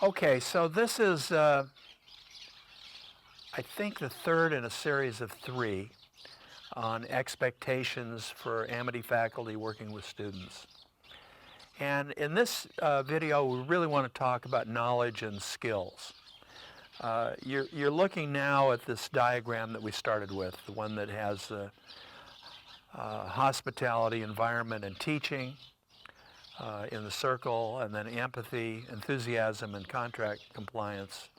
Okay, so this is, I think, the third in a series of three on expectations for Amity faculty working with students. And in this video, we really want to talk about knowledge and skills. You're looking now at this diagram that we started with, the one that has hospitality, environment, and teaching in the circle, and then empathy, enthusiasm, and contract compliance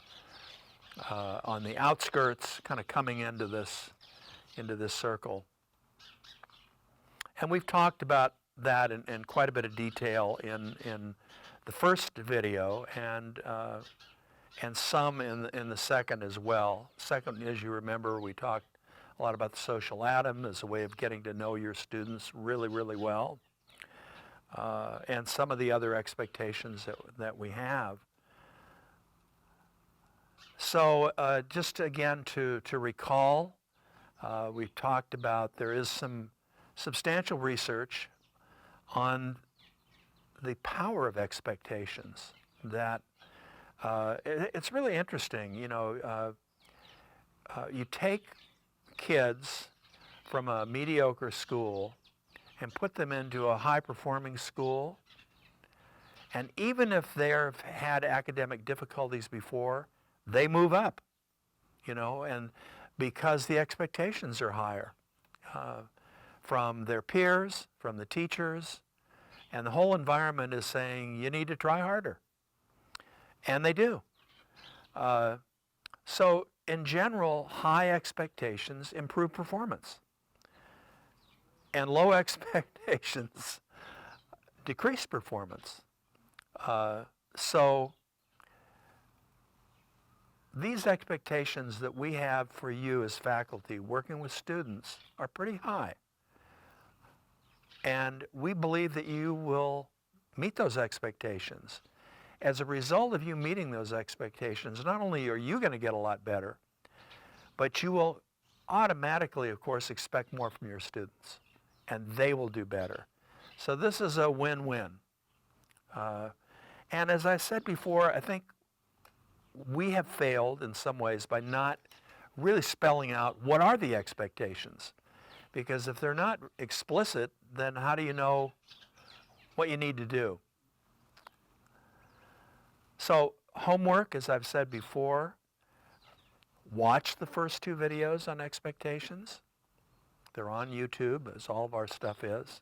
on the outskirts, kind of coming into this circle. And we've talked about that in quite a bit of detail in the first video and some in the second as well. Second, as you remember, we talked a lot about the social atom as a way of getting to know your students really, really well, and some of the other expectations that we have. So just again to recall, we've talked about there is some substantial research on the power of expectations. That it's really interesting. You take kids from a mediocre school and put them into a high-performing school, and even if they've had academic difficulties before, they move up, and because the expectations are higher from their peers, from the teachers, and the whole environment is saying, you need to try harder. And they do. So in general, high expectations improve performance. And low expectations decrease performance. So these expectations that we have for you as faculty working with students are pretty high. And we believe that you will meet those expectations. As a result of you meeting those expectations, not only are you going to get a lot better, but you will automatically, of course, expect more from your students, and they will do better. So this is a win-win. And as I said before, I think we have failed in some ways by not really spelling out what are the expectations. Because if they're not explicit, then how do you know what you need to do? So homework, as I've said before, watch the first two videos on expectations. They're on YouTube, as all of our stuff is.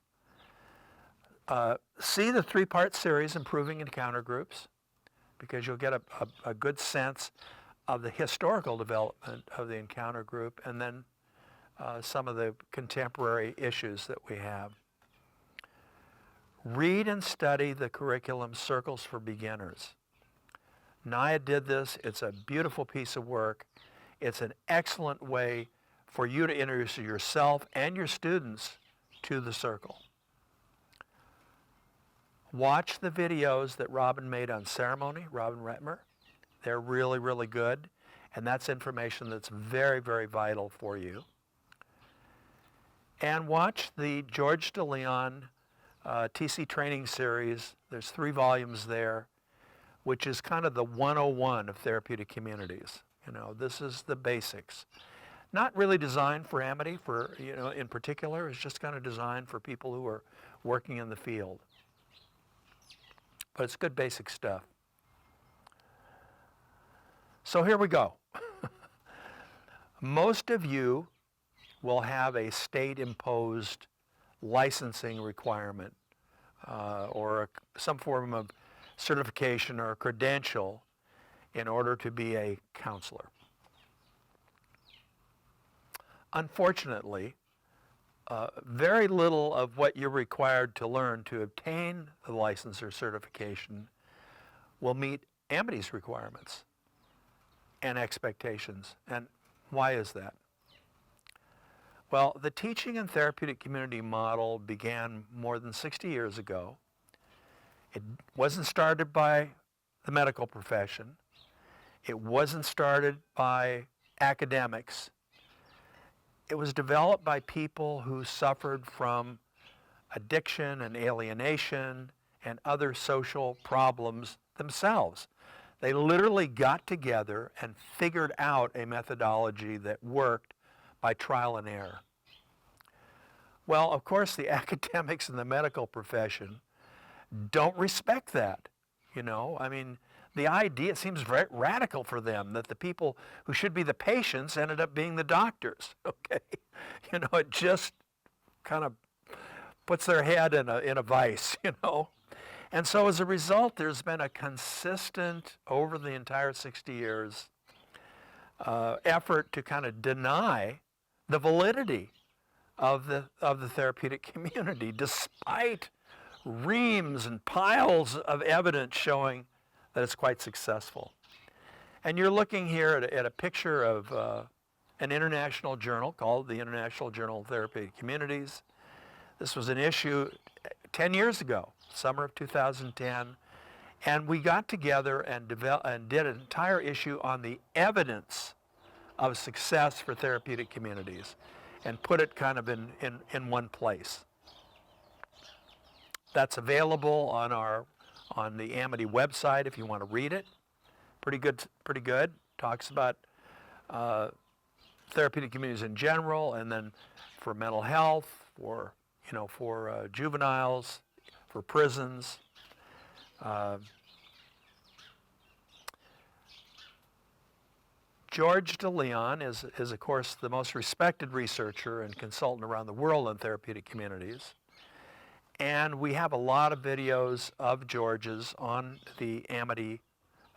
See the three-part series, Improving Encounter Groups, because you'll get a good sense of the historical development of the encounter group and then some of the contemporary issues that we have. Read and study the curriculum Circles for Beginners. Naya did this. It's a beautiful piece of work. It's an excellent way for you to introduce yourself and your students to the circle. Watch the videos that Robin made on ceremony, Robin Retmer. They're really, really good, and that's information that's very, very vital for you. And watch the George DeLeon TC training series. There's 3 volumes there, which is kind of the 101 of therapeutic communities. This is the basics. Not really designed for Amity, in particular. It's just kind of designed for people who are working in the field. But it's good basic stuff. So here we go. Most of you will have a state-imposed licensing requirement or some form of certification or credential in order to be a counselor. Unfortunately, very little of what you're required to learn to obtain the license or certification will meet Amity's requirements and expectations. And why is that? Well, the teaching and therapeutic community model began more than 60 years ago. It wasn't started by the medical profession. It wasn't started by academics. It was developed by people who suffered from addiction and alienation and other social problems themselves. They literally got together and figured out a methodology that worked by trial and error. Well, of course, the academics in the medical profession don't respect that. You know, I mean, the idea seems very radical for them that the people who should be the patients ended up being the doctors. Okay, you know, it just kind of puts their head in a vice. You know, and so as a result, there's been a consistent over the entire 60 years effort to kind of deny the validity of the therapeutic community, despite reams and piles of evidence showing that it's quite successful. And you're looking here at a picture of an international journal called the International Journal of Therapeutic Communities. This was an issue 10 years ago, summer of 2010, and we got together and did an entire issue on the evidence of success for therapeutic communities and put it kind of in one place. That's available on the Amity website if you want to read it. Pretty good. Talks about therapeutic communities in general, and then for mental health, for juveniles, for prisons. George DeLeon is of course the most respected researcher and consultant around the world on therapeutic communities. And we have a lot of videos of George's on the Amity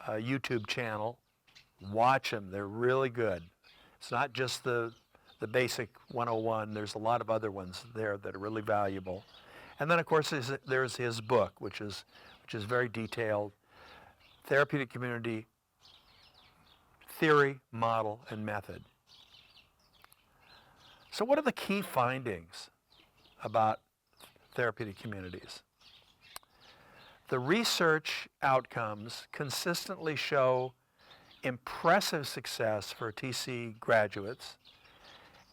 YouTube channel. Watch them, they're really good. It's not just the basic 101, there's a lot of other ones there that are really valuable. And then of course there's his book, which is very detailed, Therapeutic Community Theory, Model, and Method. So what are the key findings about therapeutic communities? The research outcomes consistently show impressive success for TC graduates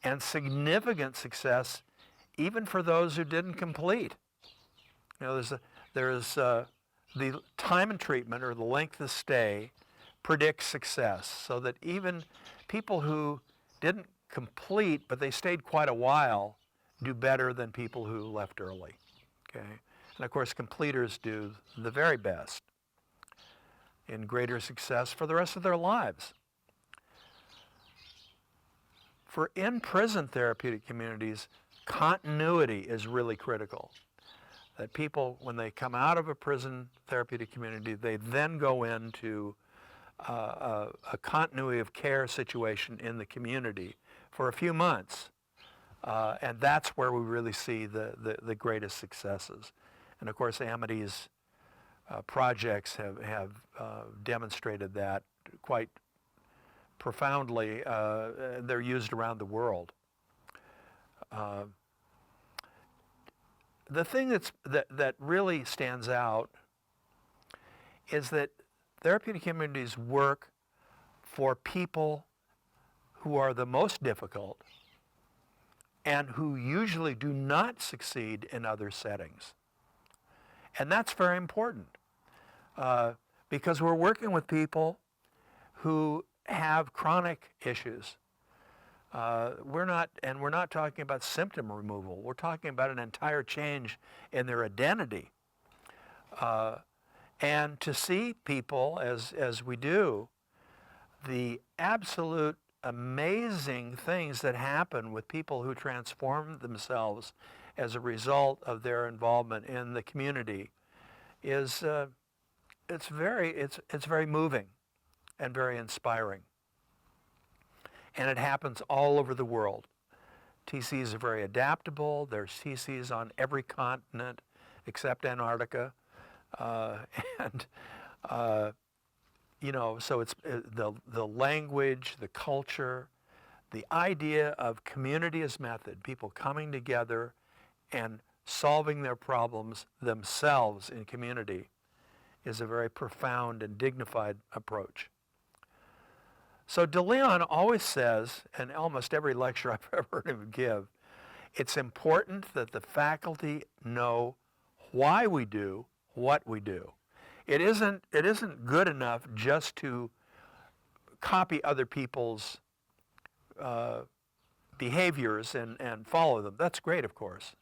and significant success even for those who didn't complete. You know, there's the time and treatment, or the length of stay, predicts success, so that even people who didn't complete but they stayed quite a while do better than people who left early. Okay? And of course, completers do the very best in greater success for the rest of their lives. For in-prison therapeutic communities, continuity is really critical. That people, when they come out of a prison therapeutic community, they then go into a continuity of care situation in the community for a few months. And that's where we really see the greatest successes. And of course, Amity's projects have demonstrated that quite profoundly. They're used around the world. The thing that really stands out is that therapeutic communities work for people who are the most difficult and who usually do not succeed in other settings. And that's very important because we're working with people who have chronic issues. We're not talking about symptom removal. We're talking about an entire change in their identity. And to see people, as we do, the absolute amazing things that happen with people who transform themselves as a result of their involvement in the community is it's very moving and very inspiring. And it happens all over the world. TCs are very adaptable. There's TCs on every continent except Antarctica. So it's the language, the culture, the idea of community as method, people coming together and solving their problems themselves in community, is a very profound and dignified approach. So DeLeon always says, in almost every lecture I've ever heard him give, it's important that the faculty know why we do what we do. It isn't good enough just to copy other people's behaviors and follow them. That's great, of course.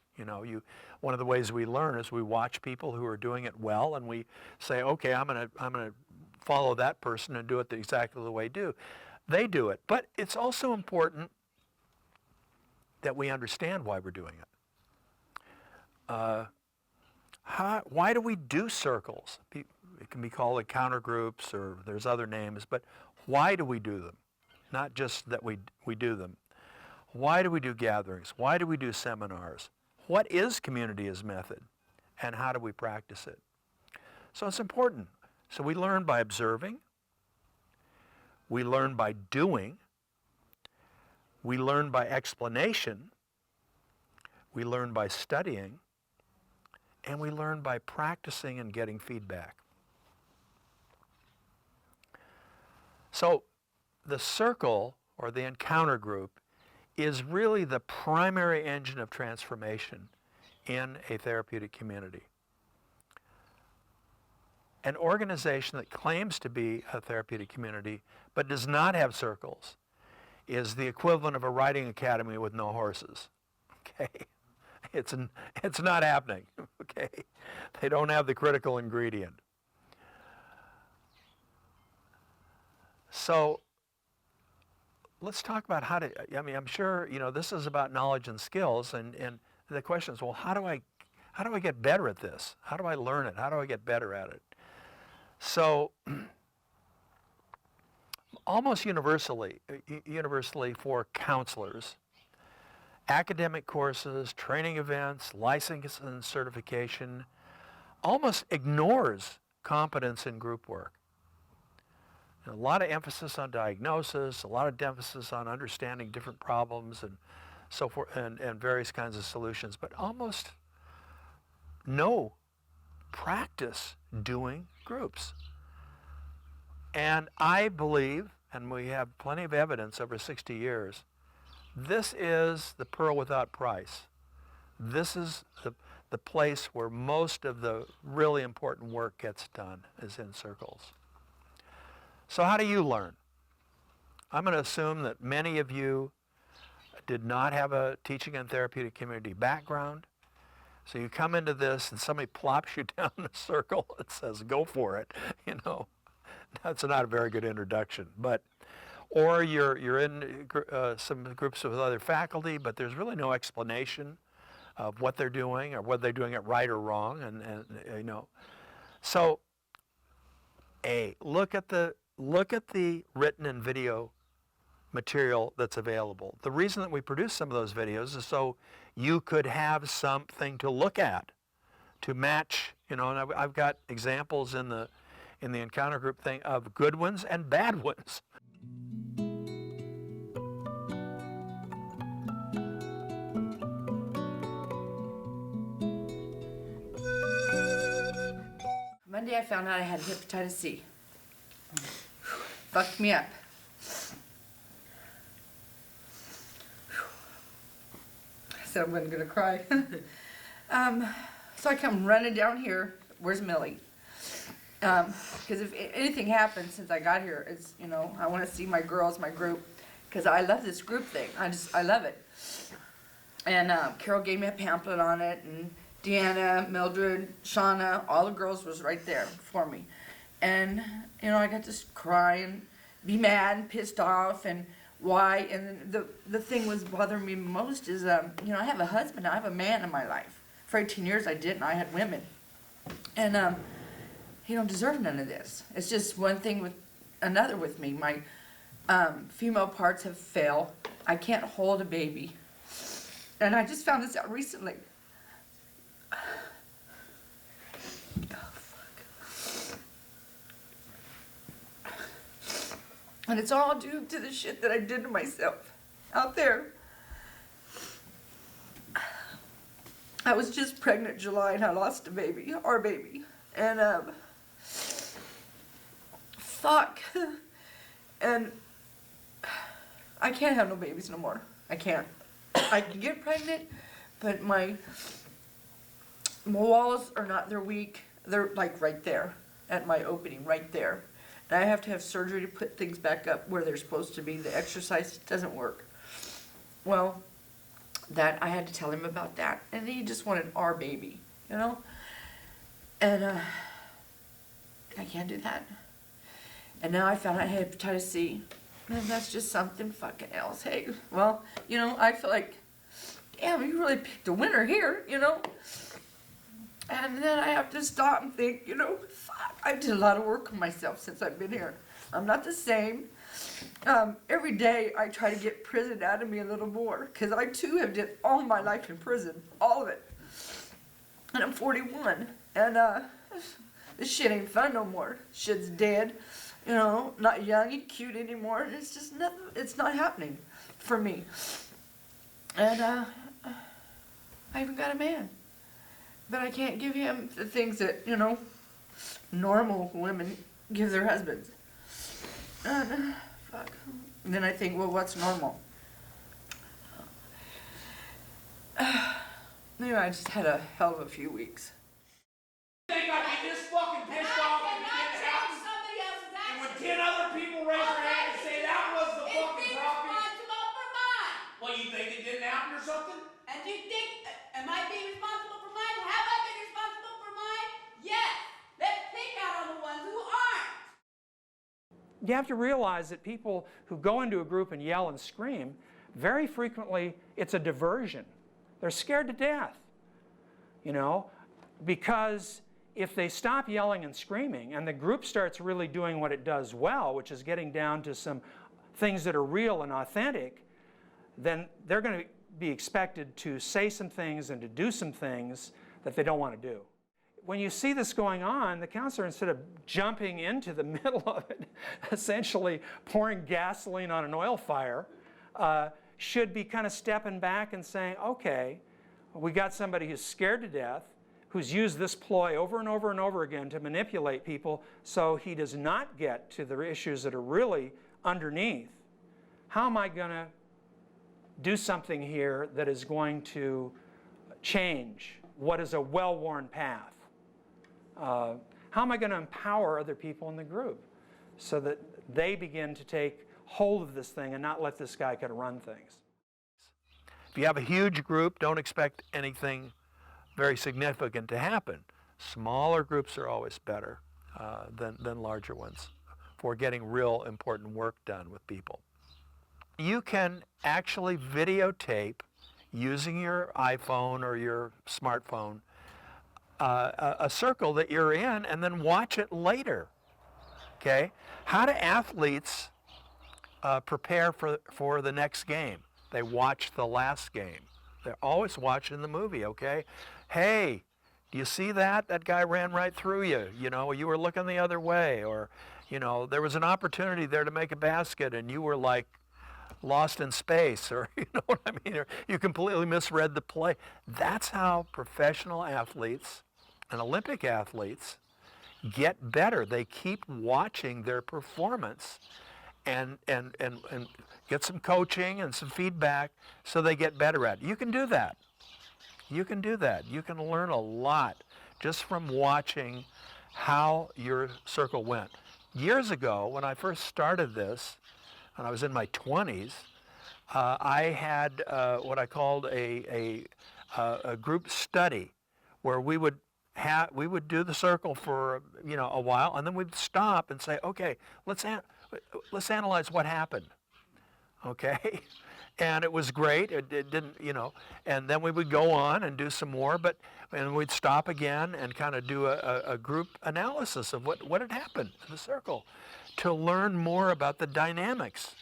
One of the ways we learn is we watch people who are doing it well, and we say, okay, I'm gonna follow that person and do it exactly the way they do it. But it's also important that we understand why we're doing it. Why do we do circles? It can be called encounter groups, or there's other names, but why do we do them? Not just that we do them. Why do we do gatherings? Why do we do seminars? What is community as method, and how do we practice it? So it's important. So we learn by observing, we learn by doing, we learn by explanation, we learn by studying, and we learn by practicing and getting feedback. So the circle, or the encounter group, is really the primary engine of transformation in a therapeutic community. An organization that claims to be a therapeutic community but does not have circles is the equivalent of a riding academy with no horses. Okay? It's not happening. Okay? They don't have the critical ingredient. So let's talk about how to, I'm sure, this is about knowledge and skills, and the question is, well, how do I get better at this? How do I learn it? How do I get better at it? So almost universally for counselors, academic courses, training events, license and certification almost ignores competence in group work. A lot of emphasis on diagnosis, a lot of emphasis on understanding different problems and so forth, and various kinds of solutions, but almost no practice doing groups. And I believe, and we have plenty of evidence over 60 years, this is the pearl without price. This is the place where most of the really important work gets done, is in circles. So how do you learn? I'm going to assume that many of you did not have a teaching and therapeutic community background. So you come into this and somebody plops you down in a circle and says, go for it. That's not a very good introduction. Or you're in some groups with other faculty, but there's really no explanation of what they're doing or whether they're doing it right or wrong. So look at the written and video material that's available. The reason that we produce some of those videos is so you could have something to look at to match, and I've got examples in the encounter group thing of good ones and bad ones. Monday I found out I had hepatitis C. Fucked me up. I said I wasn't gonna cry. So I come running down here. Where's Millie? Because if anything happens since I got here, it's, I want to see my girls, my group, because I love this group thing. I love it. And Carol gave me a pamphlet on it, and Deanna, Mildred, Shauna, all the girls was right there for me. And, I got to cry and be mad and pissed off and why. And the thing was bothering me most is, I have a husband, I have a man in my life. For 18 years I didn't, I had women. And he don't deserve none of this. It's just one thing with another with me. My female parts have failed. I can't hold a baby. And I just found this out recently. And it's all due to the shit that I did to myself out there. I was just pregnant July and I lost a baby, our baby. And fuck. And I can't have no babies no more. I can't. I can get pregnant, but my walls are not, they're weak. They're like right there. at my opening right there. And I have to have surgery to put things back up where they're supposed to be. The exercise doesn't work. Well, that I had to tell him about that, and he just wanted our baby, you know? And I can't do that. And now I found out I had hepatitis C. And that's just something fucking else. Hey, well, you know, I feel like, damn, you really picked a winner here, you know? And then I have to stop and think, you know, fuck, I did a lot of work on myself since I've been here. I'm not the same. Every day I try to get prison out of me a little more, because I too have did all my life in prison, all of it. And I'm 41, and this shit ain't fun no more. Shit's dead, you know, not young and cute anymore. And it's just nothing, it's not happening for me. And I even got a man, but I can't give him the things that, you know, normal women give their husbands. And fuck. And then I think, well, what's normal? Anyway, I just had a hell of a few weeks. Think I'd be this fucking pissed off if it didn't happen? Somebody else's And when actions. 10 other people raise their hand and say that was the It's fucking being problem, responsible for mine. well, you think it didn't happen or something? And do you think, am I being responsible for mine? Have I been responsible for mine? Yes. Let's pick out on the ones who aren't. You have to realize that people who go into a group and yell and scream, very frequently it's a diversion. They're scared to death, you know, because if they stop yelling and screaming and the group starts really doing what it does well, which is getting down to some things that are real and authentic, then they're going to be expected to say some things and to do some things that they don't want to do. When you see this going on, the counselor, instead of jumping into the middle of it, essentially pouring gasoline on an oil fire, should be kind of stepping back and saying, okay, we got somebody who's scared to death, who's used this ploy over and over and over again to manipulate people so he does not get to the issues that are really underneath. How am I going to do something here that is going to change what is a well-worn path? How am I going to empower other people in the group so that they begin to take hold of this thing and not let this guy kind of run things? If you have a huge group, don't expect anything very significant to happen. Smaller groups are always better than larger ones for getting real important work done with people. You can actually videotape using your iPhone or your smartphone a circle that you're in and then watch it later. Okay? How do athletes prepare for the next game? They watch the last game. They're always watching the movie, okay? Hey, do you see that? That guy ran right through you. You know, you were looking the other way. Or, you know, there was an opportunity there to make a basket and you were like lost in space, or you know what I mean? Or you completely misread the play. That's how professional athletes and Olympic athletes get better. They keep watching their performance and get some coaching and some feedback so they get better at it. You can do that. You can do that. You can learn a lot just from watching how your circle went. Years ago, when I first started this, when I was in my 20s, I had what I called a group study, where we would do the circle for a while, and then we'd stop and say, okay, let's analyze what happened. Okay, and it was great. It didn't, and then we would go on and do some more, and we'd stop again and kind of do a group analysis of what had happened in the circle, to learn more about the dynamics.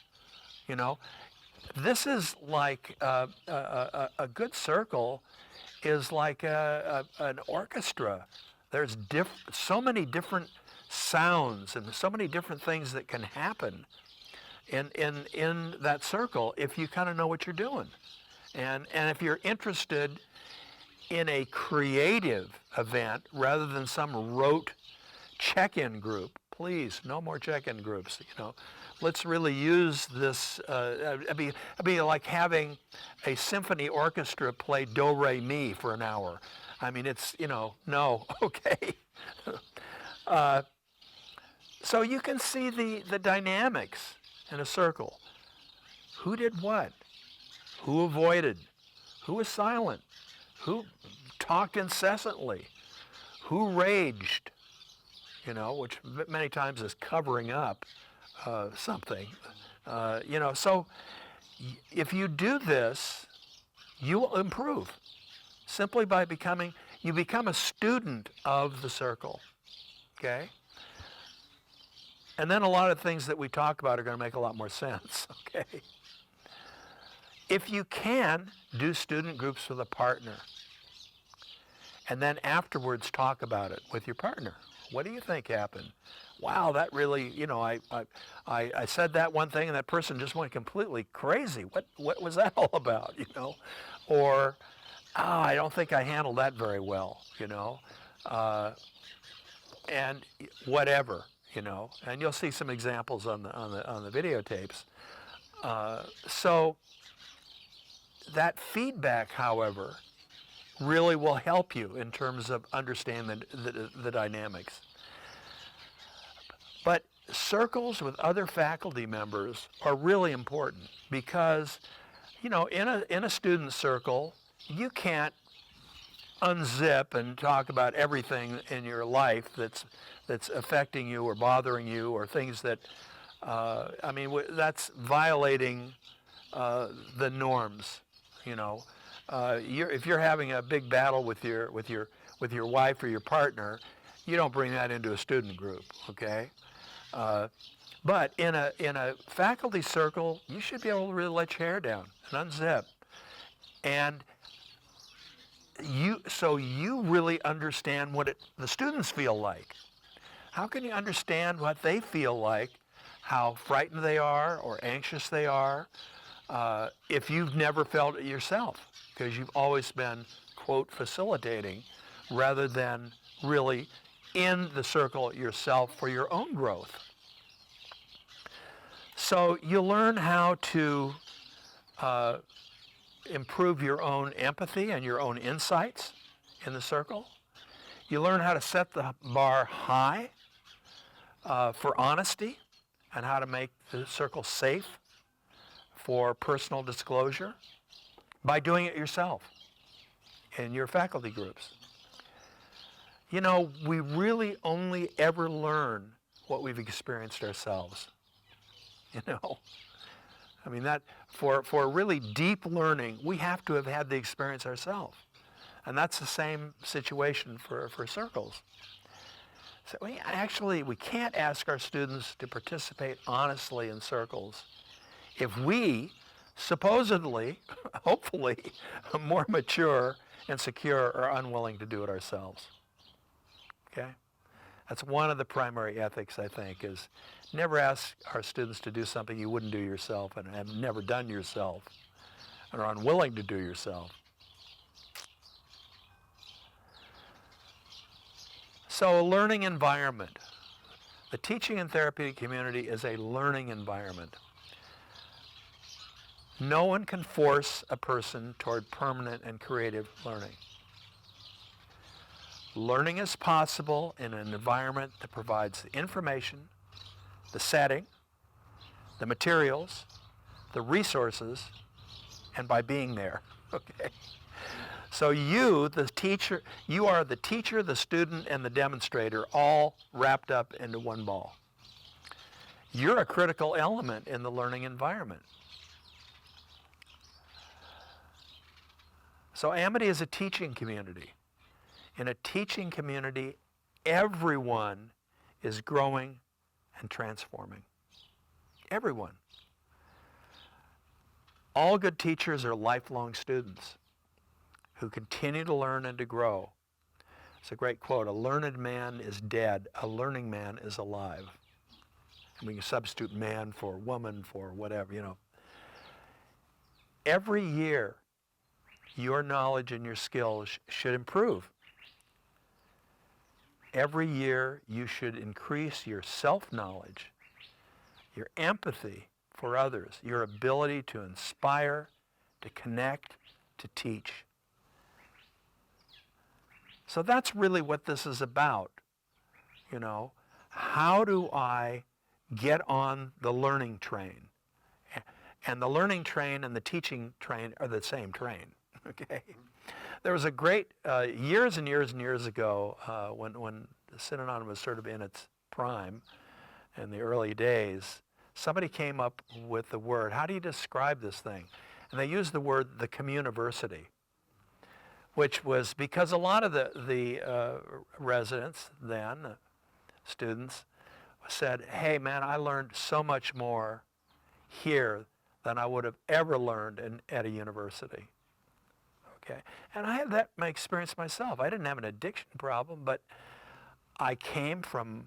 This is like a good circle is like an orchestra. There's so many different sounds and so many different things that can happen in that circle if you kind of know what you're doing. And if you're interested in a creative event rather than some rote check-in group, please, no more check-in groups. Let's really use this. It'd be like having a symphony orchestra play do re mi for an hour. I mean, it's no, okay. So you can see the dynamics in a circle. Who did what? Who avoided? Who was silent? Who talked incessantly? Who raged? Which many times is covering up something. So if you do this, you will improve simply by you become a student of the circle, okay? And then a lot of things that we talk about are going to make a lot more sense, okay? If you can, do student groups with a partner. And then afterwards talk about it with your partner. What do you think happened? Wow, that really, I said that one thing and that person just went completely crazy. What was that all about, Or, I don't think I handled that very well, and whatever, and you'll see some examples on the videotapes. So that feedback, however, really will help you in terms of understanding the dynamics. But circles with other faculty members are really important because, in a student circle, you can't unzip and talk about everything in your life that's affecting you or bothering you or things that, that's violating the norms, if you're having a big battle with your wife or your partner, you don't bring that into a student group, okay? But in a faculty circle, you should be able to really let your hair down and unzip, and you really understand what the students feel like. How can you understand what they feel like, how frightened they are or anxious they are, if you've never felt it yourself? Because you've always been, quote, facilitating rather than really in the circle yourself for your own growth. So you learn how to improve your own empathy and your own insights in the circle. You learn how to set the bar high for honesty and how to make the circle safe for personal disclosure by doing it yourself in your faculty groups. We really only ever learn what we've experienced ourselves. That for really deep learning, we have to have had the experience ourselves. And that's the same situation for circles. So we can't ask our students to participate honestly in circles if we, supposedly, hopefully, more mature and secure, are unwilling to do it ourselves. Okay? That's one of the primary ethics, I think, is never ask our students to do something you wouldn't do yourself and have never done yourself and are unwilling to do yourself. So a learning environment. The teaching and therapeutic community is a learning environment. No one can force a person toward permanent and creative learning. Learning is possible in an environment that provides the information, the setting, the materials, the resources, and by being there, okay? So you, the teacher, you are the teacher, the student, and the demonstrator all wrapped up into one ball. You're a critical element in the learning environment. So Amity is a teaching community. In a teaching community, everyone is growing and transforming. Everyone. All good teachers are lifelong students who continue to learn and to grow. It's a great quote, a learned man is dead, a learning man is alive. And we can substitute man for woman for whatever, Every year, your knowledge and your skills should improve. Every year, you should increase your self-knowledge, your empathy for others, your ability to inspire, to connect, to teach. So that's really what this is about, how do I get on the learning train? And the learning train and the teaching train are the same train, okay? There was a great, years and years and years ago, when the Synanon was sort of in its prime, in the early days, somebody came up with the word, how do you describe this thing? And they used the word the communiversity, which was because a lot of the residents then, students, said, hey man, I learned so much more here than I would have ever learned at a university. Okay, and I had that my experience myself. I didn't have an addiction problem, but I came from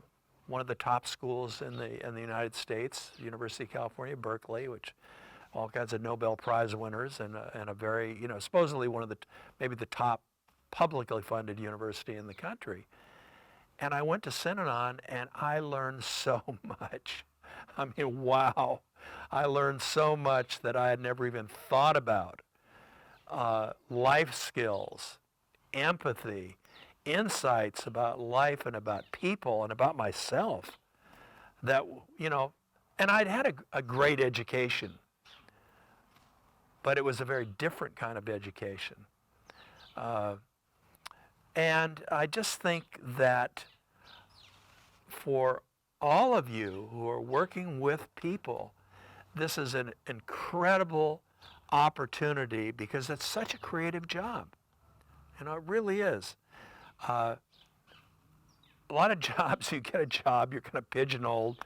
one of the top schools in the United States, University of California, Berkeley, which all kinds of Nobel Prize winners and a very, you know, supposedly one of the, maybe the top publicly funded university in the country. And I went to Synanon and I learned so much. I mean, wow. I learned so much that I had never even thought about. Life skills, empathy, insights about life and about people and about myself that, you know, and I'd had a great education, but it was a very different kind of education. And I just think that for all of you who are working with people, this is an incredible opportunity because it's such a creative job. You know, it really is. A lot of jobs, you get a job, you're kind of pigeonholed,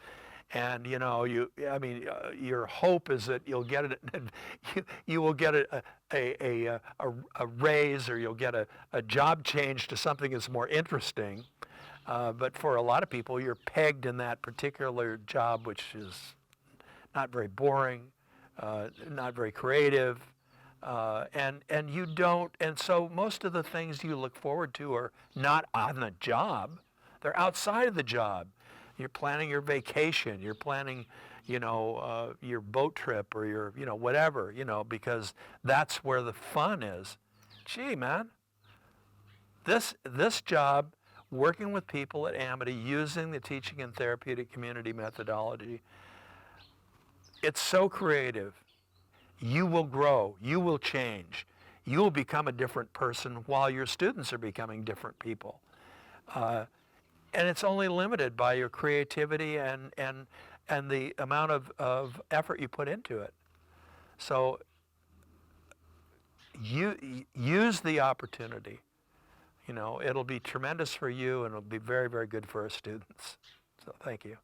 and you know, your hope is that you'll get it, you will get a raise, or you'll get a job change to something that's more interesting. But for a lot of people, you're pegged in that particular job, which is not very boring, not very creative, and you don't. And so most of the things you look forward to are not on the job; they're outside of the job. You're planning your vacation. You're planning, you know, your boat trip or your, you know, whatever, you know, because that's where the fun is. Gee, man, this job, working with people at Amity, using the teaching and therapeutic community methodology, it's so creative. You will grow. You will change. You will become a different person while your students are becoming different people. And it's only limited by your creativity and the amount of effort you put into it. So you use the opportunity. You know, it'll be tremendous for you, and it'll be very, very good for our students. So thank you.